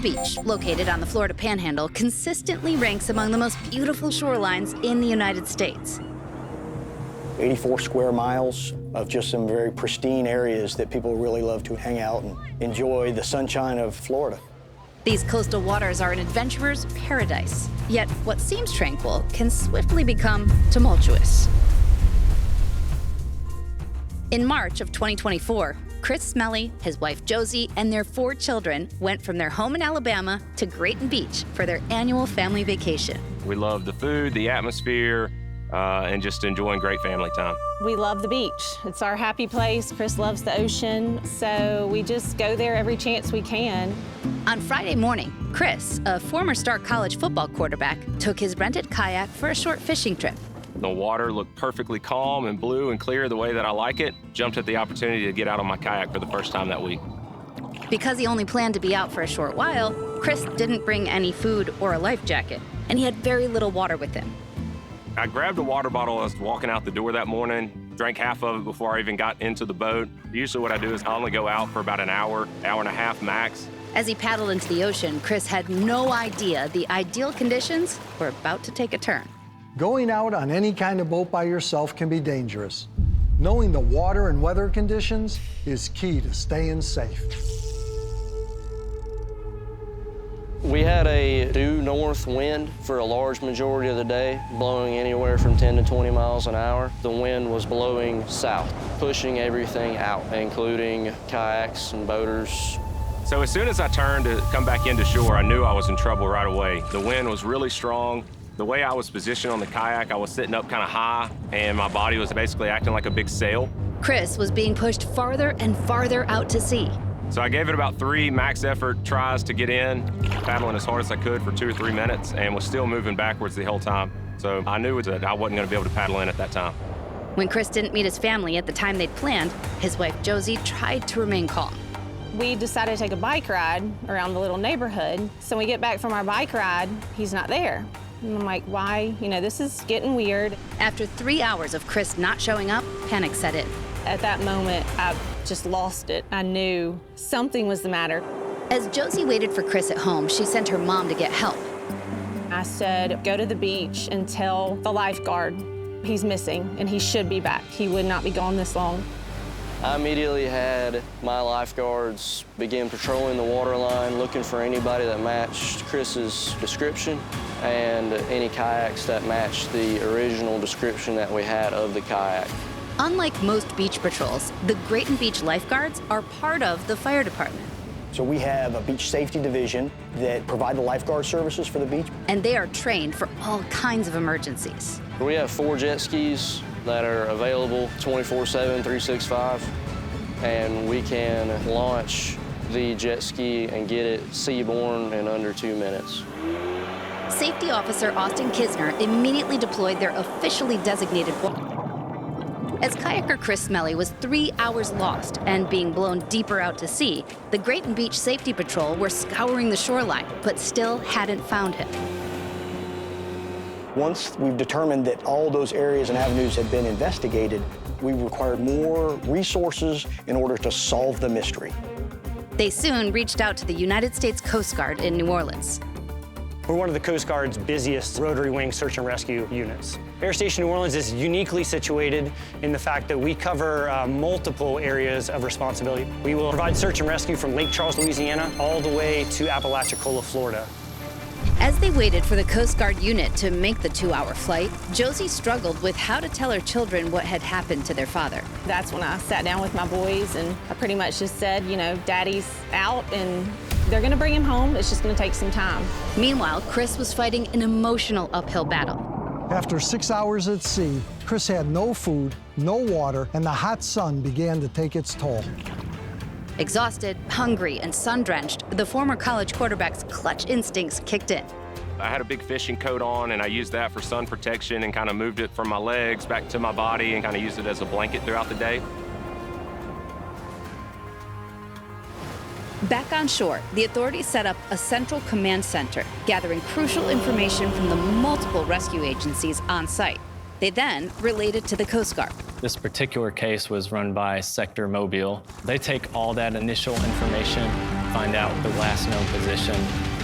Beach, located on the Florida Panhandle, consistently ranks among the most beautiful shorelines in the United States. 84 square miles of just some very pristine areas that people really love to hang out and enjoy the sunshine of Florida. These coastal waters are an adventurer's paradise. Yet what seems tranquil can swiftly become tumultuous. In March of 2024, Chris Smelly, his wife Josie, and their 4 children went from their home in Alabama to Grayton Beach for their annual family vacation. We love the food, the atmosphere, and just enjoying great family time. We love the beach. It's our happy place. Chris loves the ocean, so we just go there every chance we can. On Friday morning, Chris, a former star college football quarterback, took his rented kayak for a short fishing trip. The water looked perfectly calm and blue and clear the way that I like it. Jumped at the opportunity to get out on my kayak for the first time that week. Because he only planned to be out for a short while, Chris didn't bring any food or a life jacket, and he had very little water with him. I grabbed a water bottle as I was walking out the door that morning, drank half of it before I even got into the boat. Usually what I do is I only go out for about an hour and a half max. As he paddled into the ocean, Chris had no idea the ideal conditions were about to take a turn. Going out on any kind of boat by yourself can be dangerous. Knowing the water and weather conditions is key to staying safe. We had a due north wind for a large majority of the day, blowing anywhere from 10 to 20 miles an hour. The wind was blowing south, pushing everything out, including kayaks and boaters. So as soon as I turned to come back into shore, I knew I was in trouble right away. The wind was really strong. The way I was positioned on the kayak, I was sitting up kind of high, and my body was basically acting like a big sail. Chris was being pushed farther and farther out to sea. So I gave it about 3 max effort tries to get in, paddling as hard as I could for 2 or 3 minutes, and was still moving backwards the whole time. So I knew that I wasn't going to be able to paddle in at that time. When Chris didn't meet his family at the time they'd planned, his wife Josie tried to remain calm. We decided to take a bike ride around the little neighborhood. So when we get back from our bike ride, he's not there. And I'm like, why? You know, this is getting weird. After 3 hours of Chris not showing up, panic set in. At that moment, I just lost it. I knew something was the matter. As Josie waited for Chris at home, she sent her mom to get help. I said, go to the beach and tell the lifeguard he's missing and he should be back. He would not be gone this long. I immediately had my lifeguards begin patrolling the waterline, looking for anybody that matched Chris's description and any kayaks that matched the original description that we had of the kayak. Unlike most beach patrols, the Grayton Beach lifeguards are part of the fire department. So we have a beach safety division that provide the lifeguard services for the beach. And they are trained for all kinds of emergencies. We have 4 jet skis that are available 24/7, 365, and we can launch the jet ski and get it seaborne in under 2 minutes. Safety Officer Austin Kisner immediately deployed their officially designated As kayaker Chris Smelly was 3 hours lost and being blown deeper out to sea, the Grayton Beach Safety Patrol were scouring the shoreline, but still hadn't found him. Once we've determined that all those areas and avenues had been investigated, we required more resources in order to solve the mystery. They soon reached out to the United States Coast Guard in New Orleans. We're one of the Coast Guard's busiest rotary wing search and rescue units. Air Station New Orleans is uniquely situated in the fact that we cover multiple areas of responsibility. We will provide search and rescue from Lake Charles, Louisiana, all the way to Apalachicola, Florida. As they waited for the Coast Guard unit to make the 2-hour flight, Josie struggled with how to tell her children what had happened to their father. That's when I sat down with my boys and I pretty much just said, you know, Daddy's out and they're gonna bring him home. It's just gonna take some time. Meanwhile, Chris was fighting an emotional uphill battle. After 6 hours at sea, Chris had no food, no water, and the hot sun began to take its toll. Exhausted, hungry, and sun-drenched, the former college quarterback's clutch instincts kicked in. I had a big fishing coat on, and I used that for sun protection and kind of moved it from my legs back to my body and kind of used it as a blanket throughout the day. Back on shore, the authorities set up a central command center, gathering crucial information from the multiple rescue agencies on site. They then relayed it to the Coast Guard. This particular case was run by Sector Mobile. They take all that initial information, find out the last known position.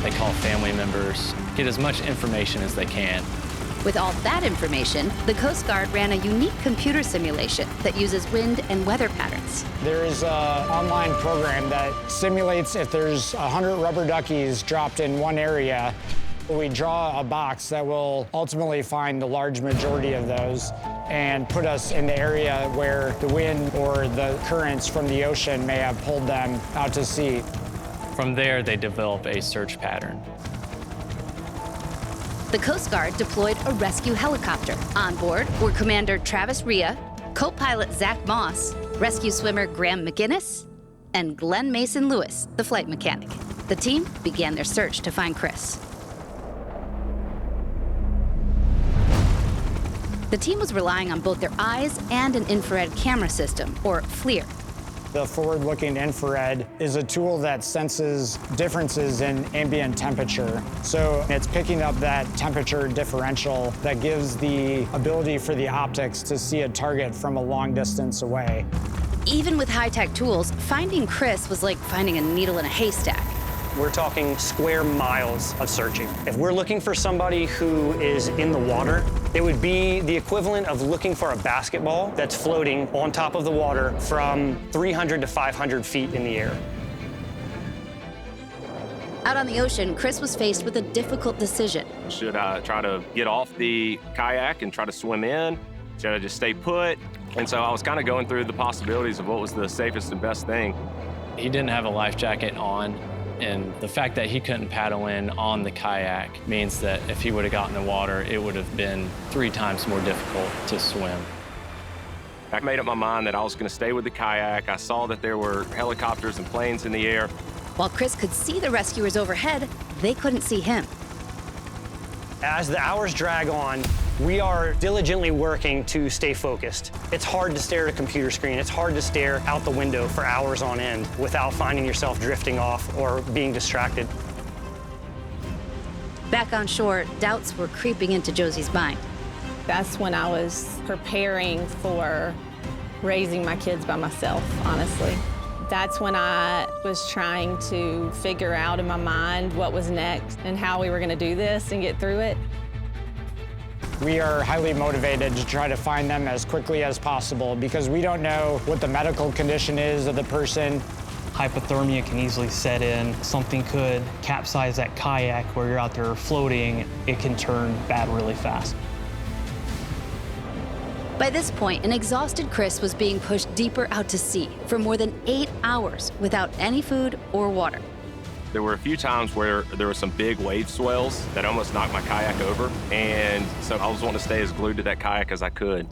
They call family members, get as much information as they can. With all that information, the Coast Guard ran a unique computer simulation that uses wind and weather patterns. There is an online program that simulates if there's 100 rubber duckies dropped in one area. We draw a box that will ultimately find the large majority of those and put us in the area where the wind or the currents from the ocean may have pulled them out to sea. From there, they develop a search pattern. The Coast Guard deployed a rescue helicopter. On board were Commander Travis Rhea, co-pilot Zach Moss, rescue swimmer Graham McGinnis, and Glenn Mason Lewis, the flight mechanic. The team began their search to find Chris. The team was relying on both their eyes and an infrared camera system, or FLIR. The forward-looking infrared is a tool that senses differences in ambient temperature. So it's picking up that temperature differential that gives the ability for the optics to see a target from a long distance away. Even with high-tech tools, finding Chris was like finding a needle in a haystack. We're talking square miles of searching. If we're looking for somebody who is in the water, it would be the equivalent of looking for a basketball that's floating on top of the water from 300 to 500 feet in the air. Out on the ocean, Chris was faced with a difficult decision. Should I try to get off the kayak and try to swim in? Should I just stay put? And so I was kind of going through the possibilities of what was the safest and best thing. He didn't have a life jacket on, and the fact that he couldn't paddle in on the kayak means that if he would have gotten in the water, it would have been 3 times more difficult to swim. I made up my mind that I was going to stay with the kayak. I saw that there were helicopters and planes in the air. While Chris could see the rescuers overhead, they couldn't see him. As the hours drag on, we are diligently working to stay focused. It's hard to stare at a computer screen. It's hard to stare out the window for hours on end without finding yourself drifting off or being distracted. Back on shore, doubts were creeping into Josie's mind. That's when I was preparing for raising my kids by myself, honestly. That's when I was trying to figure out in my mind what was next and how we were going to do this and get through it. We are highly motivated to try to find them as quickly as possible because we don't know what the medical condition is of the person. Hypothermia can easily set in. Something could capsize that kayak where you're out there floating. It can turn bad really fast. By this point, an exhausted Chris was being pushed deeper out to sea for more than 8 hours without any food or water. There were a few times where there were some big wave swells that almost knocked my kayak over, and so I was wanting to stay as glued to that kayak as I could.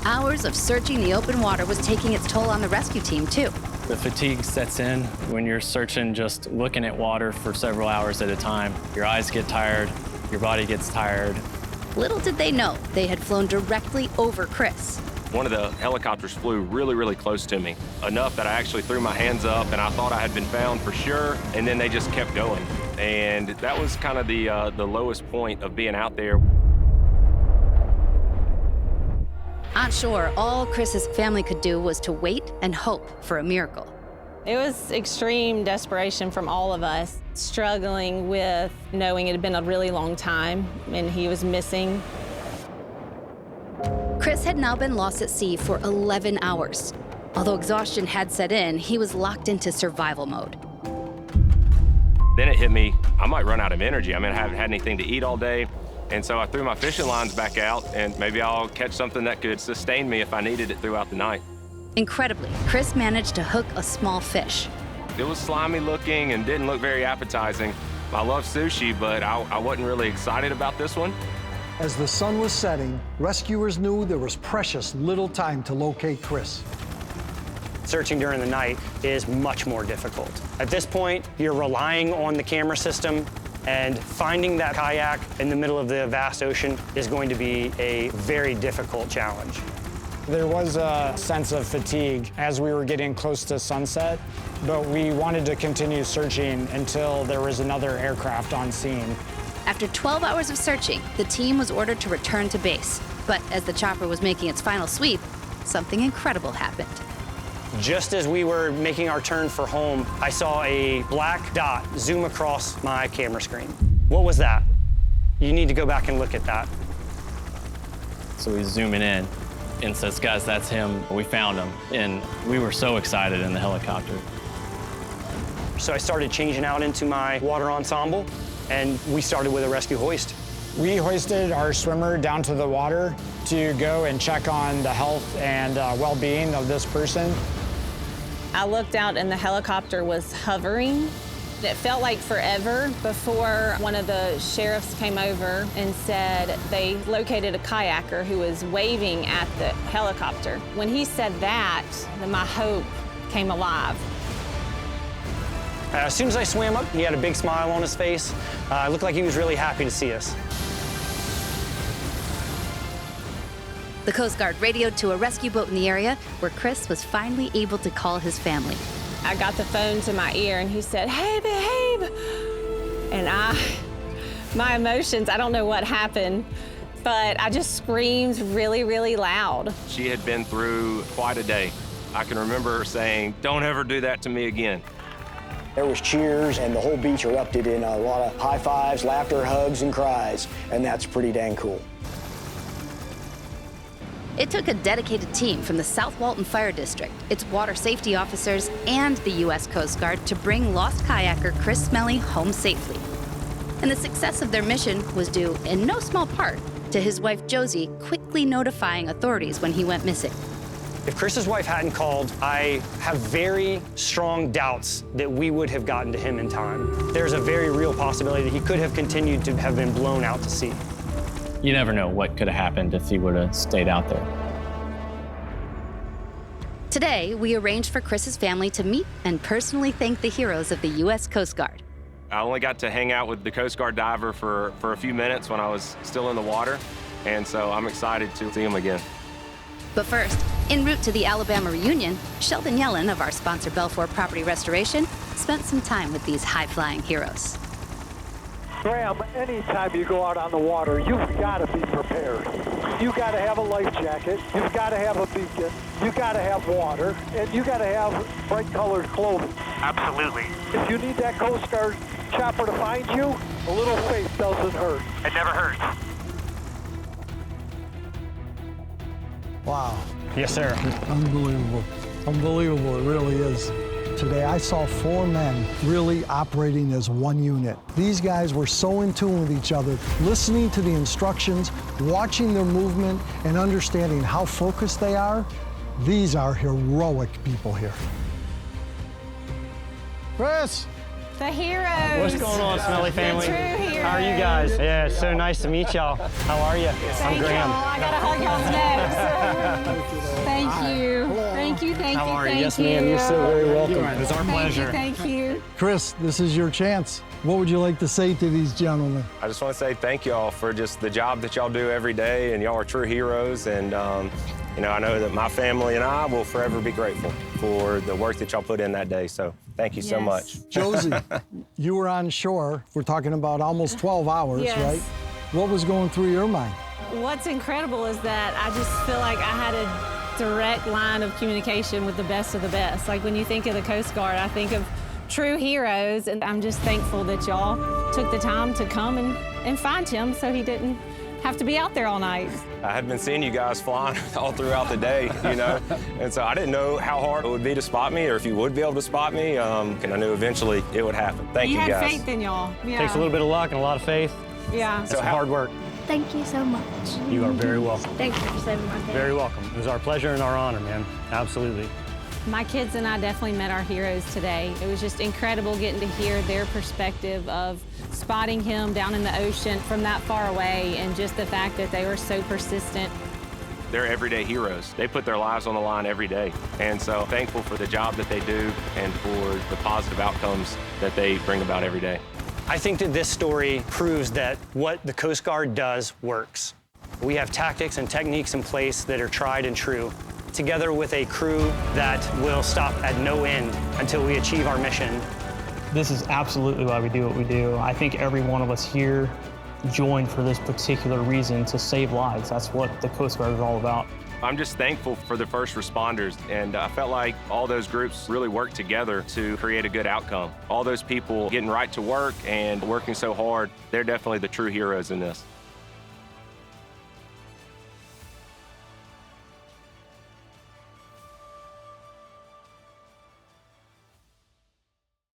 Hours of searching the open water was taking its toll on the rescue team, too. The fatigue sets in when you're searching, just looking at water for several hours at a time. Your eyes get tired, your body gets tired. Little did they know they had flown directly over Chris. One of the helicopters flew really, really close to me, enough that I actually threw my hands up and I thought I had been found for sure, and then they just kept going. And that was kind of the lowest point of being out there. On shore, all Chris's family could do was to wait and hope for a miracle. It was extreme desperation from all of us, struggling with knowing it had been a really long time and he was missing. Chris had now been lost at sea for 11 hours. Although exhaustion had set in, he was locked into survival mode. Then it hit me, I might run out of energy. I mean, I haven't had anything to eat all day. And so I threw my fishing lines back out, and maybe I'll catch something that could sustain me if I needed it throughout the night. Incredibly, Chris managed to hook a small fish. It was slimy looking and didn't look very appetizing. I love sushi, but I wasn't really excited about this one. As the sun was setting, rescuers knew there was precious little time to locate Chris. Searching during the night is much more difficult. At this point, you're relying on the camera system, and finding that kayak in the middle of the vast ocean is going to be a very difficult challenge. There was a sense of fatigue as we were getting close to sunset, but we wanted to continue searching until there was another aircraft on scene. After 12 hours of searching, the team was ordered to return to base. But as the chopper was making its final sweep, something incredible happened. Just as we were making our turn for home, I saw a black dot zoom across my camera screen. What was that? You need to go back and look at that. So he's zooming in and says, guys, that's him. We found him. And we were so excited in the helicopter. So I started changing out into my water ensemble, and we started with a rescue hoist. We hoisted our swimmer down to the water to go and check on the health and well-being of this person. I looked out and the helicopter was hovering. It felt like forever before one of the sheriffs came over and said they located a kayaker who was waving at the helicopter. When he said that, then my hope came alive. As soon as I swam up, he had a big smile on his face. It looked like he was really happy to see us. The Coast Guard radioed to a rescue boat in the area where Chris was finally able to call his family. I got the phone to my ear and he said, "Hey, babe." And my emotions, I don't know what happened, but I just screamed really, really loud. She had been through quite a day. I can remember her saying, "Don't ever do that to me again." There was cheers, and the whole beach erupted in a lot of high fives, laughter, hugs, and cries, and that's pretty dang cool. It took a dedicated team from the South Walton Fire District, its water safety officers, and the U.S. Coast Guard to bring lost kayaker Chris Smelly home safely. And the success of their mission was due, in no small part, to his wife Josie quickly notifying authorities when he went missing. If Chris's wife hadn't called, I have very strong doubts that we would have gotten to him in time. There's a very real possibility that he could have continued to have been blown out to sea. You never know what could have happened if he would have stayed out there. Today, we arranged for Chris's family to meet and personally thank the heroes of the U.S. Coast Guard. I only got to hang out with the Coast Guard diver for a few minutes when I was still in the water, and so I'm excited to see him again. But first, en route to the Alabama reunion, Sheldon Yellen of our sponsor Belfour Property Restoration spent some time with these high-flying heroes. Graham, anytime you go out on the water, you've got to be prepared. You've got to have a life jacket, you've got to have a beacon, you've got to have water, and you've got to have bright-colored clothing. Absolutely. If you need that Coast Guard chopper to find you, a little faith doesn't hurt. It never hurts. Wow. Yes, sir. Unbelievable. Unbelievable, it really is. Today, I saw 4 men really operating as one unit. These guys were so in tune with each other, listening to the instructions, watching their movement, and understanding how focused they are. These are heroic people here. Chris! The heroes. What's going on, Smelly family? The true heroes. How are you guys? Yeah, it's so nice to meet y'all. How are you? I'm Graham. I gotta hug y'all's necks. Thank you. Thank you, thank How you, are you? thank Yes, you. ma'am. You're so very welcome. It's our pleasure. Thank you. Chris, this is your chance. What would you like to say to these gentlemen? I just want to say thank y'all for just the job that y'all do every day, and y'all are true heroes. And you know, I know that my family and I will forever be grateful for the work that y'all put in that day. So thank you so much. Josie, you were on shore. We're talking about almost 12 hours, Yes. right? What was going through your mind? What's incredible is that I just feel like I had a direct line of communication with the best of the best. Like when you think of the Coast Guard, I think of true heroes, and I'm just thankful that y'all took the time to come and find him so he didn't have to be out there all night. I had been seeing you guys flying all throughout the day, you know, and so I didn't know how hard it would be to spot me or if you would be able to spot me, and I knew eventually it would happen. Thank you guys. You had faith in y'all. Yeah. Takes a little bit of luck and a lot of faith. Yeah. It's hard work. Thank you so much. You are very welcome. Thank you for saving my family. Very welcome. It was our pleasure and our honor, man. Absolutely. My kids and I definitely met our heroes today. It was just incredible getting to hear their perspective of spotting him down in the ocean from that far away, and just the fact that they were so persistent. They're everyday heroes. They put their lives on the line every day. And so thankful for the job that they do and for the positive outcomes that they bring about every day. I think that this story proves that what the Coast Guard does works. We have tactics and techniques in place that are tried and true, together with a crew that will stop at no end until we achieve our mission. This is absolutely why we do what we do. I think every one of us here joined for this particular reason, to save lives. That's what the Coast Guard is all about. I'm just thankful for the first responders, and I felt like all those groups really worked together to create a good outcome. All those people getting right to work and working so hard, they're definitely the true heroes in this.